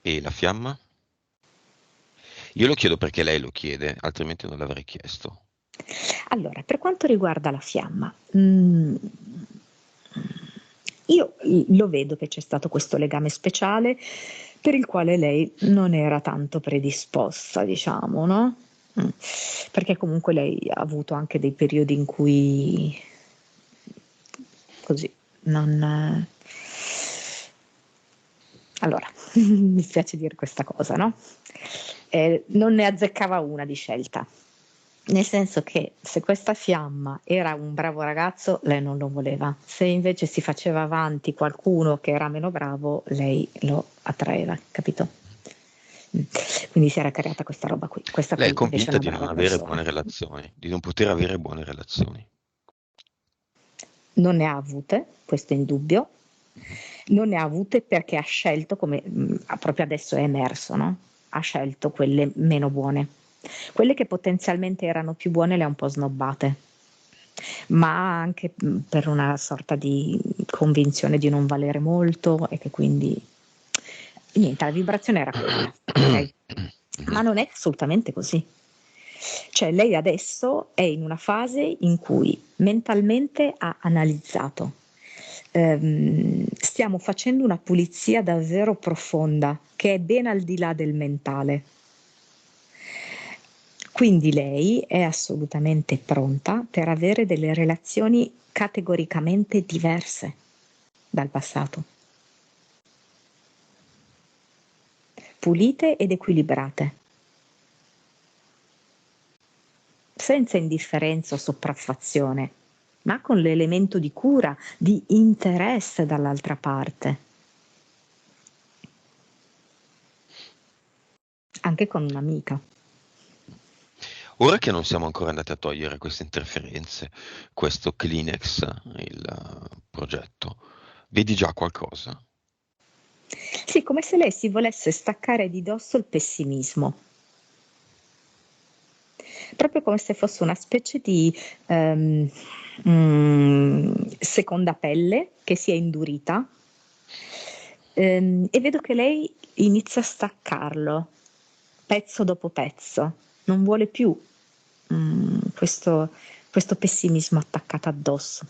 E la fiamma? Io lo chiedo perché lei lo chiede, altrimenti non l'avrei chiesto. Allora, per quanto riguarda la fiamma, io lo vedo che c'è stato questo legame speciale per il quale lei non era tanto predisposta, diciamo, no? Mm. Perché comunque lei ha avuto anche dei periodi in cui così non. Allora, mi spiace dire questa cosa, no? Non ne azzeccava una di scelta. Nel senso che se questa fiamma era un bravo ragazzo, lei non lo voleva. Se invece si faceva avanti qualcuno che era meno bravo, lei lo attraeva, capito? Quindi si era creata questa roba qui. Questa Lei è qui invece è convinta una di non brava avere persona. buone relazioni, di non poter avere buone relazioni. Non ne ha avute, questo è indubbio. Mhm. Non ne ha avute perché ha scelto, come proprio adesso è emerso, no? Ha scelto quelle meno buone. Quelle che potenzialmente erano più buone le ha un po' snobbate, ma anche per una sorta di convinzione di non valere molto e che quindi niente, la vibrazione era quella, ok? Ma Mhm. non è assolutamente così. Cioè lei adesso è in una fase in cui mentalmente ha analizzato. Stiamo facendo una pulizia davvero profonda, che è ben al di là del mentale. Quindi lei è assolutamente pronta per avere delle relazioni categoricamente diverse dal passato, pulite ed equilibrate, senza indifferenza o sopraffazione, ma con l'elemento di cura, di interesse dall'altra parte, anche con un'amica. Ora che non siamo ancora andati a togliere queste interferenze, questo Kleenex, il progetto, vedi già qualcosa? Sì, come se lei si volesse staccare di dosso il pessimismo, proprio come se fosse una specie di seconda pelle che si è indurita. E vedo che lei inizia a staccarlo pezzo dopo pezzo, non vuole più questo pessimismo attaccato addosso.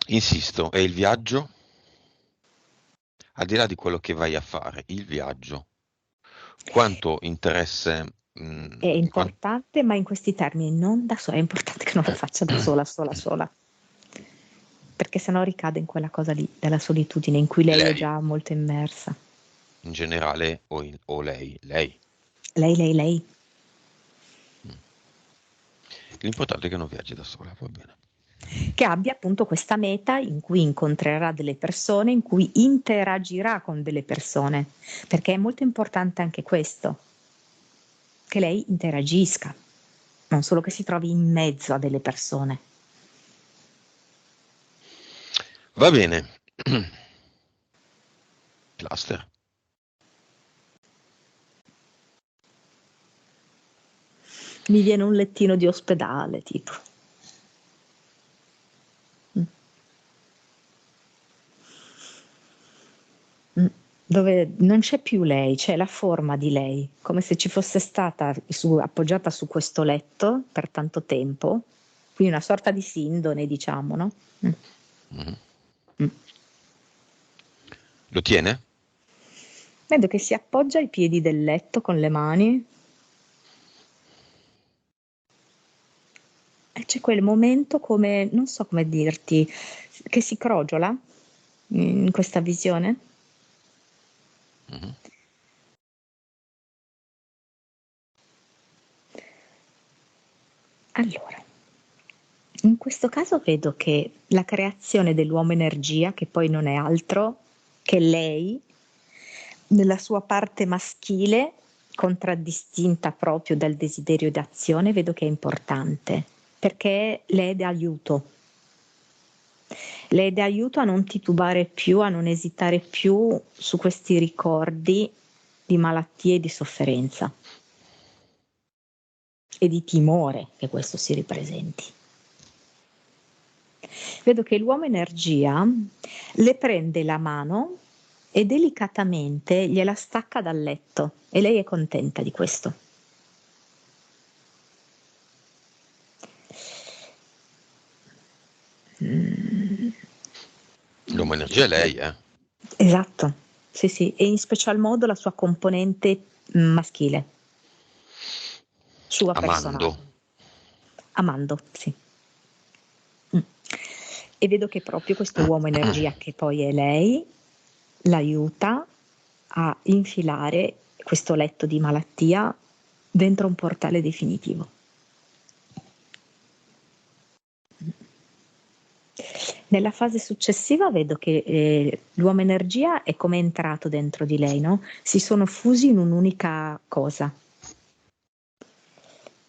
Insisto, è il viaggio? Al di là di quello che vai a fare, il viaggio, quanto interesse, È importante, ma in questi termini, non da sola, è importante che non lo faccia da sola, sola, sola, perché sennò ricade in quella cosa lì della solitudine in cui lei è lei, già molto immersa. in generale, o lei, lei. Lei. Mm. L'importante è che non viaggi da sola, va bene. Che abbia appunto questa meta in cui incontrerà delle persone, in cui interagirà con delle persone, perché è molto importante anche questo, che lei interagisca, non solo che si trovi in mezzo a delle persone. Va bene. Cluster. Mi viene un lettino di ospedale, tipo. Mm. Mm. Dove non c'è più lei, c'è la forma di lei, come se ci fosse stata appoggiata su questo letto per tanto tempo, quindi una sorta di sindone, diciamo, no? Mm. Mhm. Mm. Lo tiene? Vedo che si appoggia ai piedi del letto con le mani e c'è quel momento come, non so come dirti, che si crogiola in questa visione. Mhm. Allora, in questo caso vedo che la creazione dell'uomo energia, che poi non è altro che lei, nella sua parte maschile, contraddistinta proprio dal desiderio d'azione, vedo che è importante, perché le è d'aiuto. Le è d'aiuto a non titubare più, a non esitare più su questi ricordi di malattie e di sofferenza e di timore che questo si ripresenti. Vedo che l'uomo energia le prende la mano e delicatamente gliela stacca dal letto e lei è contenta di questo. L'uomo energia è lei, Esatto, sì, sì, e in special modo la sua componente maschile, sua Amando. personale. Amando, sì. E vedo che proprio questo uomo energia, che poi è lei, l'aiuta a infilare questo letto di malattia dentro un portale definitivo. Nella fase successiva vedo che l'uomo energia è come entrato dentro di lei, no? Si sono fusi in un'unica cosa.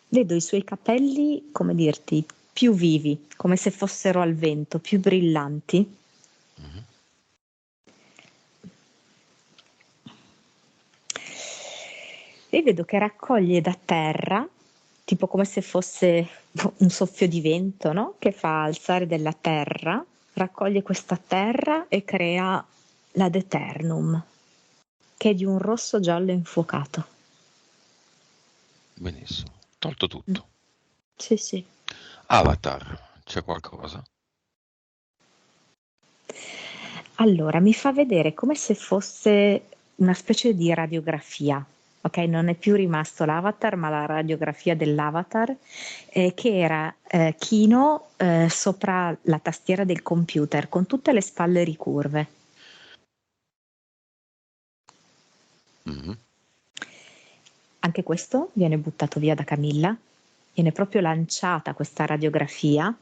Vedo i suoi capelli, come dirti, più vivi, come se fossero al vento, più brillanti. Mhm. E vedo che raccoglie da terra, tipo come se fosse un soffio di vento, no? Che fa alzare della terra, raccoglie questa terra e crea l'ad eternum, che è di un rosso giallo infuocato. Benissimo. Tolto tutto. Sì, sì. Avatar, c'è qualcosa? Allora, mi fa vedere come se fosse una specie di radiografia, ok? Non è più rimasto l'avatar, ma la radiografia dell'avatar, che era chino sopra la tastiera del computer, con tutte le spalle ricurve. Mhm. Anche questo viene buttato via da Camilla, viene proprio lanciata questa radiografia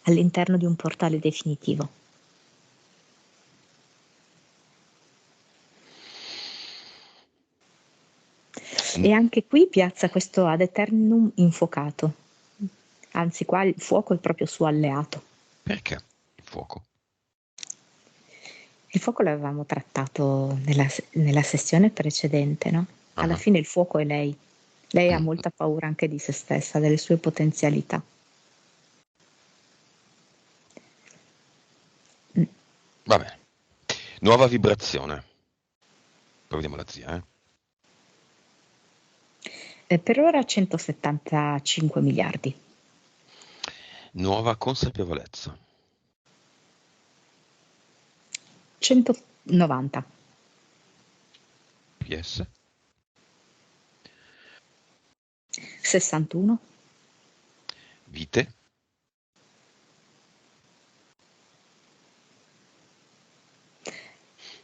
all'interno di un portale definitivo. E anche qui piazza questo ad eternum infuocato, anzi qua il fuoco è proprio suo alleato. Perché il fuoco? Il fuoco l'avevamo trattato nella sessione precedente, no? Alla Ah. fine il fuoco è lei. Lei ha Mm. molta paura anche di se stessa, delle sue potenzialità. Mm. Va bene. Nuova vibrazione. Poi vediamo la zia, Per ora 175 miliardi. Nuova consapevolezza. 190. PS. 61. Vite.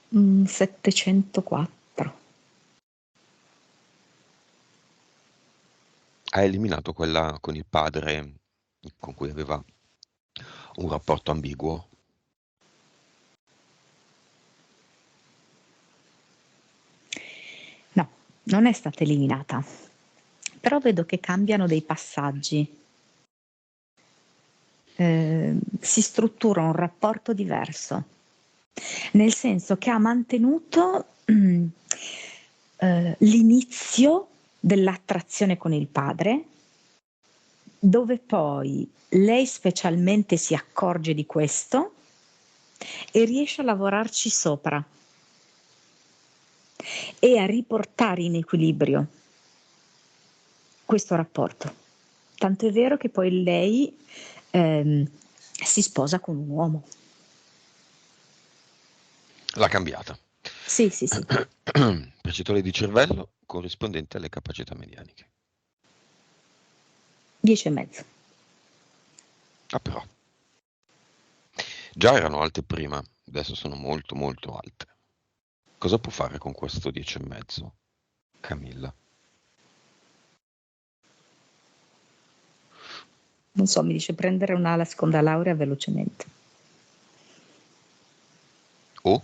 704. Ha eliminato quella con il padre con cui aveva un rapporto ambiguo. No, non è stata eliminata. Però vedo che cambiano dei passaggi. Si struttura un rapporto diverso, nel senso che ha mantenuto l'inizio dell'attrazione con il padre, dove poi lei specialmente si accorge di questo e riesce a lavorarci sopra e a riportare in equilibrio questo rapporto. Tanto è vero che poi lei si sposa con un uomo. L'ha cambiata. Sì, sì, sì. Percettore di cervello corrispondente alle capacità medianiche. 10,5. Ah, però. Già erano alte prima, adesso sono molto molto alte. Cosa può fare con questo 10,5, Camilla? Non so, mi dice prendere una seconda laurea velocemente. O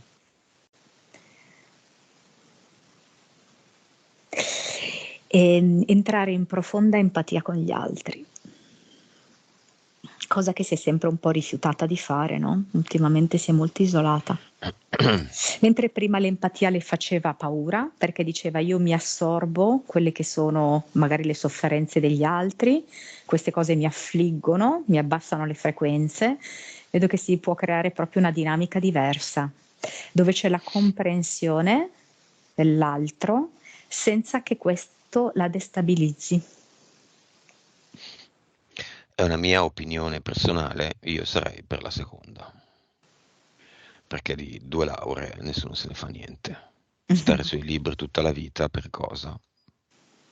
e entrare in profonda empatia con gli altri. Cosa che si è sempre un po' rifiutata di fare, no? Ultimamente si è molto isolata. Mentre prima l'empatia le faceva paura, perché diceva io mi assorbo quelle che sono magari le sofferenze degli altri, queste cose mi affliggono, mi abbassano le frequenze, vedo che si può creare proprio una dinamica diversa, dove c'è la comprensione dell'altro senza che questo la destabilizzi. È una mia opinione personale, io sarei per la seconda, perché di 2 lauree nessuno se ne fa niente. Stare sui libri tutta la vita per cosa?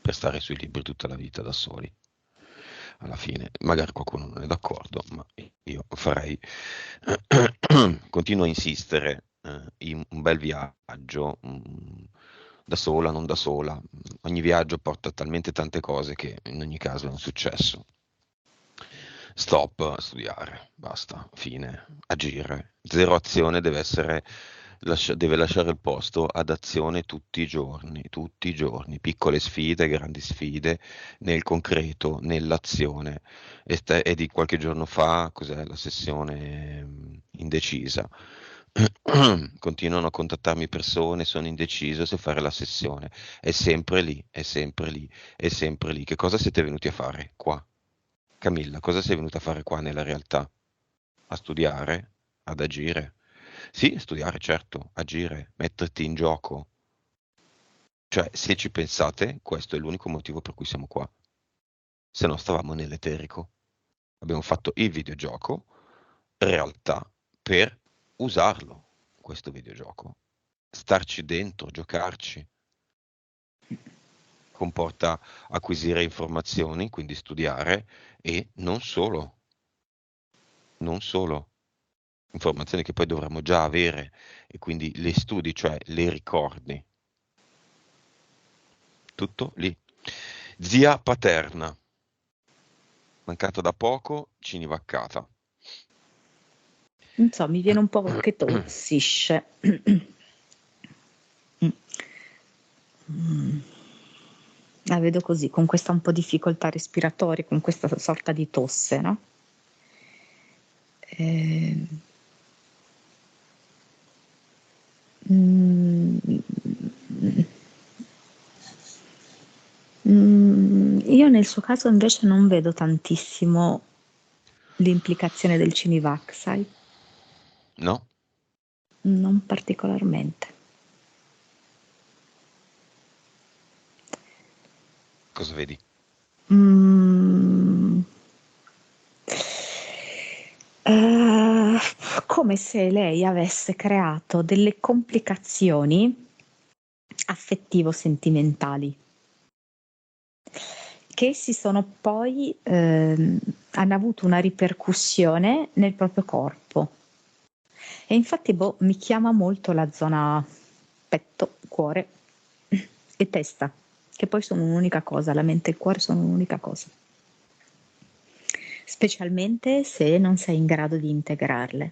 Per stare sui libri tutta la vita da soli. Alla fine, magari qualcuno non è d'accordo, ma io farei, continuo a insistere in un bel viaggio, da sola, non da sola. Ogni viaggio porta talmente tante cose che in ogni caso è un successo. Stop a studiare, basta, fine, agire. Zero azione deve lasciare il posto ad azione tutti i giorni, piccole sfide, grandi sfide, nel concreto, nell'azione. E di qualche giorno fa, cos'è la sessione indecisa? Continuano a contattarmi persone, sono indeciso se fare la sessione. È sempre lì, è sempre lì, è sempre lì. Che cosa siete venuti a fare qua? Camilla, cosa sei venuta a fare qua nella realtà? A studiare? Ad agire? Sì, studiare, certo, agire, metterti in gioco. Cioè, se ci pensate, questo è l'unico motivo per cui siamo qua. Se no stavamo nell'eterico. Abbiamo fatto il videogioco, realtà, per usarlo, questo videogioco. Starci dentro, giocarci. Comporta acquisire informazioni, quindi studiare, e non solo, non solo. Informazioni che poi dovremmo già avere e quindi le studi, cioè le ricordi. Tutto lì. Zia paterna, mancata da poco, cinivaccata. Non so, mi viene un po' che tossisce. La vedo così, con questa un po' difficoltà respiratoria, con questa sorta di tosse, no? Ehm, mm, io nel suo caso invece non vedo tantissimo l'implicazione del Cinivac, sai? No? Non particolarmente. Cosa vedi? Mm, eh, come se lei avesse creato delle complicazioni affettivo-sentimentali che si sono poi hanno avuto una ripercussione nel proprio corpo. E infatti mi chiama molto la zona petto, cuore e testa, che poi sono un'unica cosa, la mente e il cuore sono un'unica cosa. Specialmente se non sei in grado di integrarle.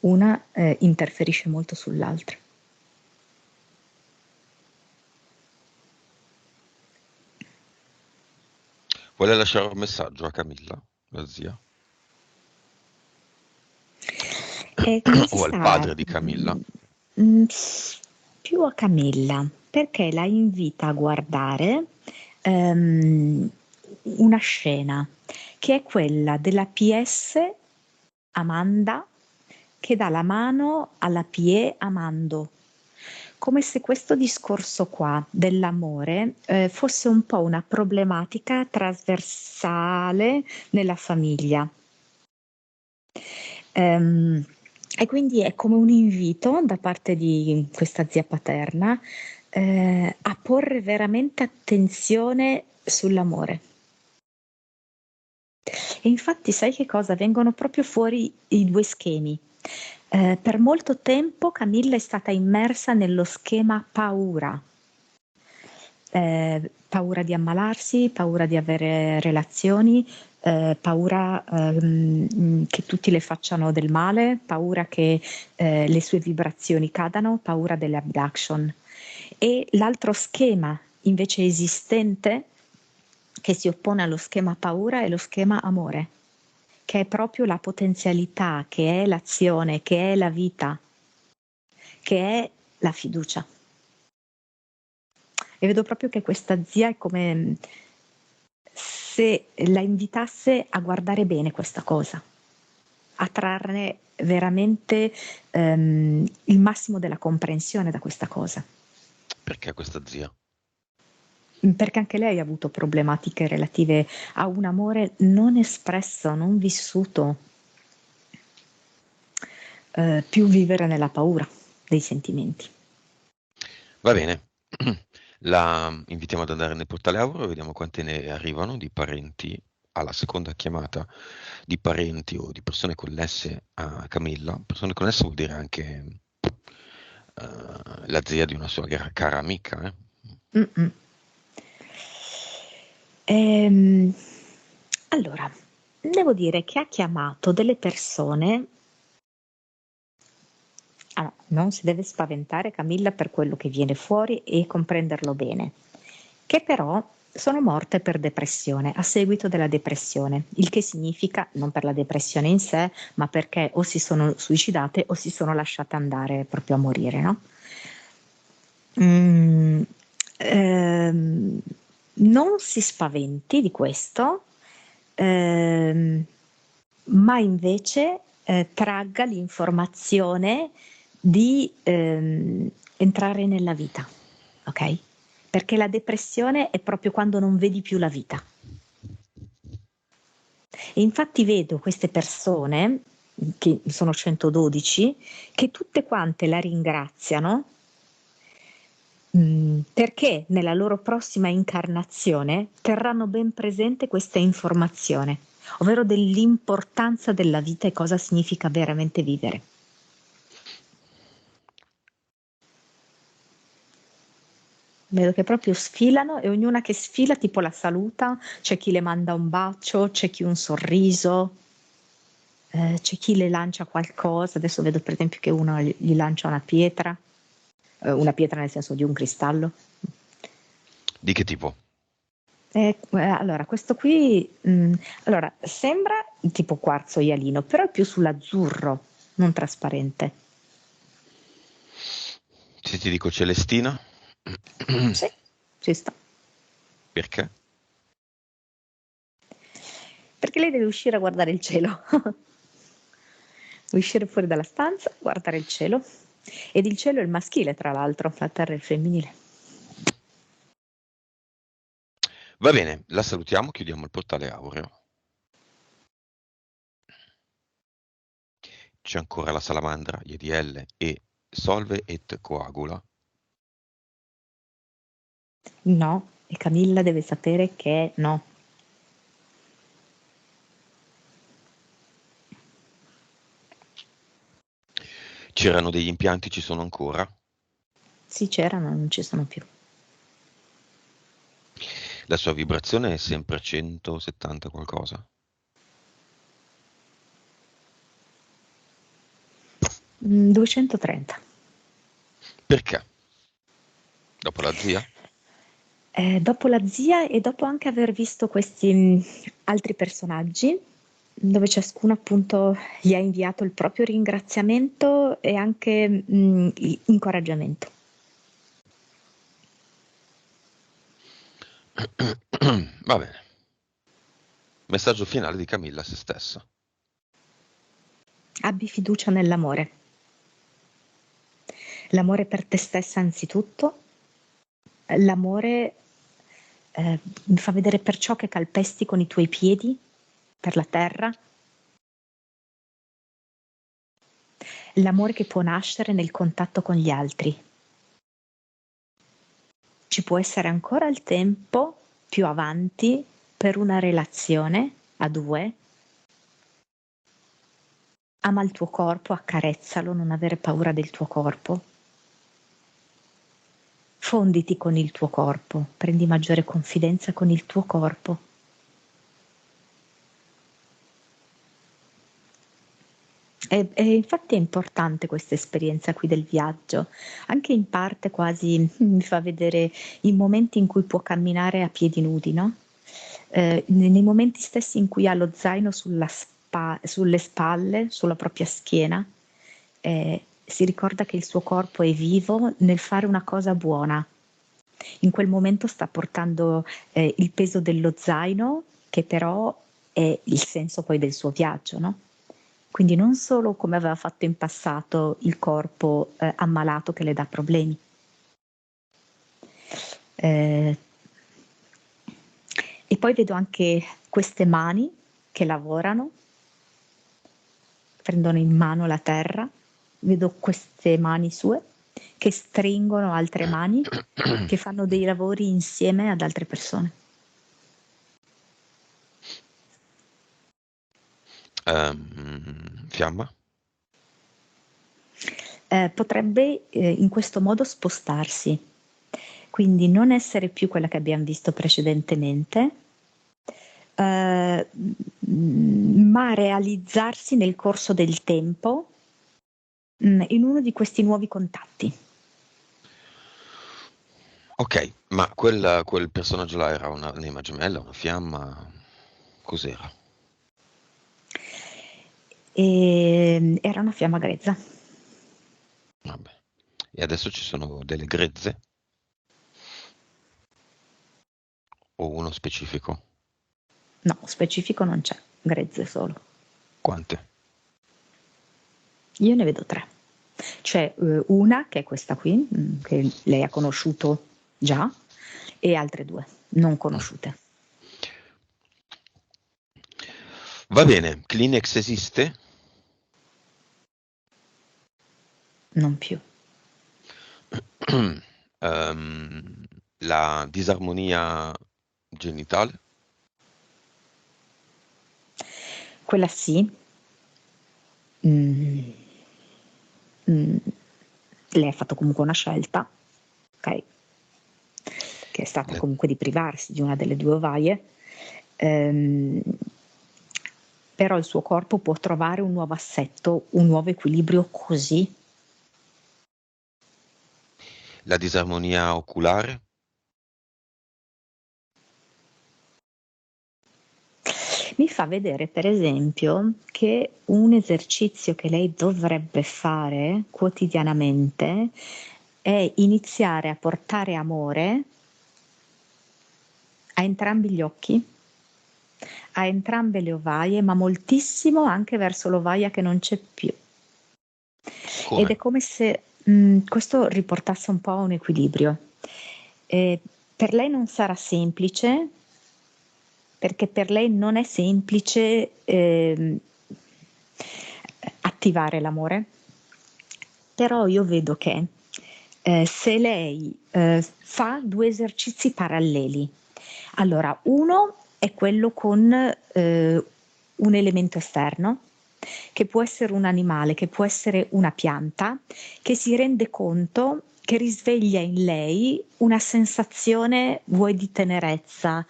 Una interferisce molto sull'altra. Vuole lasciare un messaggio a Camilla, la zia? E come si O al sta? padre di Camilla? Mm, più a Camilla, perché la invita a guardare ehm, una scena che è quella della PS Amanda che dà la mano alla PE Amando. Come se questo discorso qua dell'amore fosse un po' una problematica trasversale nella famiglia. Ehm, e quindi è come un invito da parte di questa zia paterna a porre veramente attenzione sull'amore. E infatti sai che cosa? Vengono proprio fuori i due schemi. Per molto tempo Camilla è stata immersa nello schema paura. Paura di ammalarsi, paura di avere relazioni, paura che tutti le facciano del male, paura che le sue vibrazioni cadano, paura delle abduction. E l'altro schema invece esistente che si oppone allo schema paura è lo schema amore, che è proprio la potenzialità, che è l'azione, che è la vita, che è la fiducia. E vedo proprio che questa zia è come se la invitasse a guardare bene questa cosa, a trarne veramente il massimo della comprensione da questa cosa. Perché questa zia? Perché anche lei ha avuto problematiche relative a un amore non espresso, non vissuto, più vivere nella paura dei sentimenti. Va bene, la invitiamo ad andare nel portale Auro e vediamo quante ne arrivano di parenti alla seconda chiamata, di parenti o di persone connesse a Camilla. Persone connesse vuol dire anche la zia di una sua cara amica. Mm-mm. Ehm, allora, devo dire che ha chiamato delle persone. Ah, non si deve spaventare Camilla per quello che viene fuori e comprenderlo bene, che però sono morte per depressione, a seguito della depressione, il che significa non per la depressione in sé, ma perché o si sono suicidate o si sono lasciate andare proprio a morire, no? Mm, ehm, non si spaventi di questo, ehm, ma invece tragga l'informazione di entrare nella vita, ok? Perché la depressione è proprio quando non vedi più la vita. E infatti vedo queste persone, che sono 112, che tutte quante la ringraziano perché nella loro prossima incarnazione terranno ben presente questa informazione, ovvero dell'importanza della vita e cosa significa veramente vivere. Vedo che proprio sfilano e ognuna che sfila tipo la saluta, c'è chi le manda un bacio, c'è chi un sorriso, c'è chi le lancia qualcosa. Adesso vedo per esempio che uno gli lancia una pietra nel senso di un cristallo. Di che tipo? Allora, questo qui, allora, sembra tipo quarzo ialino, però è più sull'azzurro, non trasparente. Se ti dico Celestina? Sì, ci sta. Perché? Perché lei deve uscire a guardare il cielo. Uscire fuori dalla stanza, guardare il cielo. Ed il cielo è il maschile, tra l'altro, la terra è il femminile. Va bene, la salutiamo, chiudiamo il portale Aureo. C'è ancora la salamandra, Iedielle e Solve et Coagula. No, e Camilla deve sapere che no. C'erano degli impianti, ci sono ancora. Sì, c'erano, non ci sono più. La sua vibrazione è sempre 170 qualcosa. 230. Perché? Dopo la zia? Dopo la zia e dopo anche aver visto questi altri personaggi, dove ciascuno appunto gli ha inviato il proprio ringraziamento e anche incoraggiamento. Va bene. Messaggio finale di Camilla a se stessa. Abbi fiducia nell'amore. L'amore per te stessa anzitutto, l'amore mi fa vedere per ciò che calpesti con i tuoi piedi, per la terra, l'amore che può nascere nel contatto con gli altri. Ci può essere ancora il tempo più avanti per una relazione a due. Ama il tuo corpo, accarezzalo, non avere paura del tuo corpo. Fonditi con il tuo corpo, prendi maggiore confidenza con il tuo corpo. Infatti è importante questa esperienza qui del viaggio, anche in parte quasi mi fa vedere i momenti in cui può camminare a piedi nudi, no? Nei momenti stessi in cui ha lo zaino sulle spalle, sulla propria schiena, si ricorda che il suo corpo è vivo nel fare una cosa buona. In quel momento sta portando il peso dello zaino, che però è il senso poi del suo viaggio, no? Quindi non solo come aveva fatto in passato il corpo ammalato che le dà problemi. Eh, e poi vedo anche queste mani che lavorano, prendono in mano la terra, vedo queste mani sue che stringono altre mani, che fanno dei lavori insieme ad altre persone. Fiamma? Potrebbe in questo modo spostarsi, quindi non essere più quella che abbiamo visto precedentemente, ma realizzarsi nel corso del tempo in uno di questi nuovi contatti. Ok, ma quel personaggio là era un'anima gemella, una fiamma? Cos'era? Era una fiamma grezza. Vabbè. E adesso ci sono delle grezze? O uno specifico? No, specifico non c'è, grezze solo. Quante? Io ne vedo 3. C'è una che è questa qui, che lei ha conosciuto già, e altre 2 non conosciute. Va bene, Kleenex esiste? Non più. La disarmonia genitale? Quella sì. Mm, mm, lei ha fatto comunque una scelta, ok? Che è stata La- comunque di privarsi di una delle 2 ovaie, ehm, però il suo corpo può trovare un nuovo assetto, un nuovo equilibrio così. La disarmonia oculare? Mi fa vedere, per esempio, che un esercizio che lei dovrebbe fare quotidianamente è iniziare a portare amore a entrambi gli occhi, a entrambe le ovaie, ma moltissimo anche verso l'ovaia che non c'è più. Ed Come? è come se questo riportasse un po' a un equilibrio. Per lei non sarà semplice, perché per lei non è semplice attivare l'amore, però io vedo che se lei fa 2 esercizi paralleli, allora uno è quello con un elemento esterno, che può essere un animale, che può essere una pianta, che si rende conto che risveglia in lei una sensazione, vuoi di tenerezza,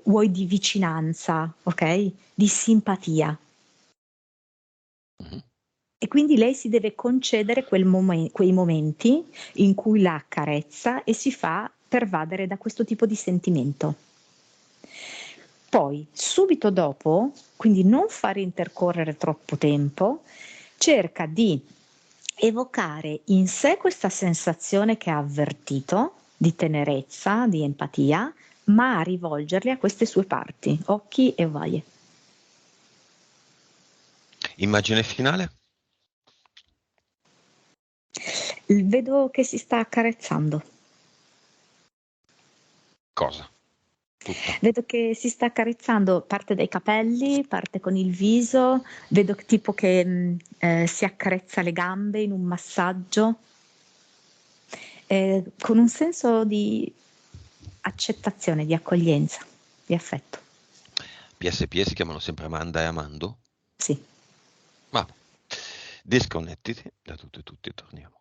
vuoi di vicinanza, ok? Di simpatia. Mhm. E quindi lei si deve concedere quei momenti in cui la accarezza e si fa pervadere da questo tipo di sentimento. Poi, subito dopo, quindi non fare intercorrere troppo tempo, cerca di evocare in sé questa sensazione che ha avvertito di tenerezza, di empatia, ma a rivolgerli a queste sue parti, occhi e ovaie. Immagine finale? Vedo che si sta accarezzando. Cosa? Tutta. Vedo che si sta accarezzando, parte dai capelli, parte con il viso, vedo tipo che si accarezza le gambe in un massaggio, con un senso di accettazione, di accoglienza, di affetto. PSP si chiamano sempre Amanda e Amando? Sì. Ma disconnettiti da tutto e tutti e torniamo.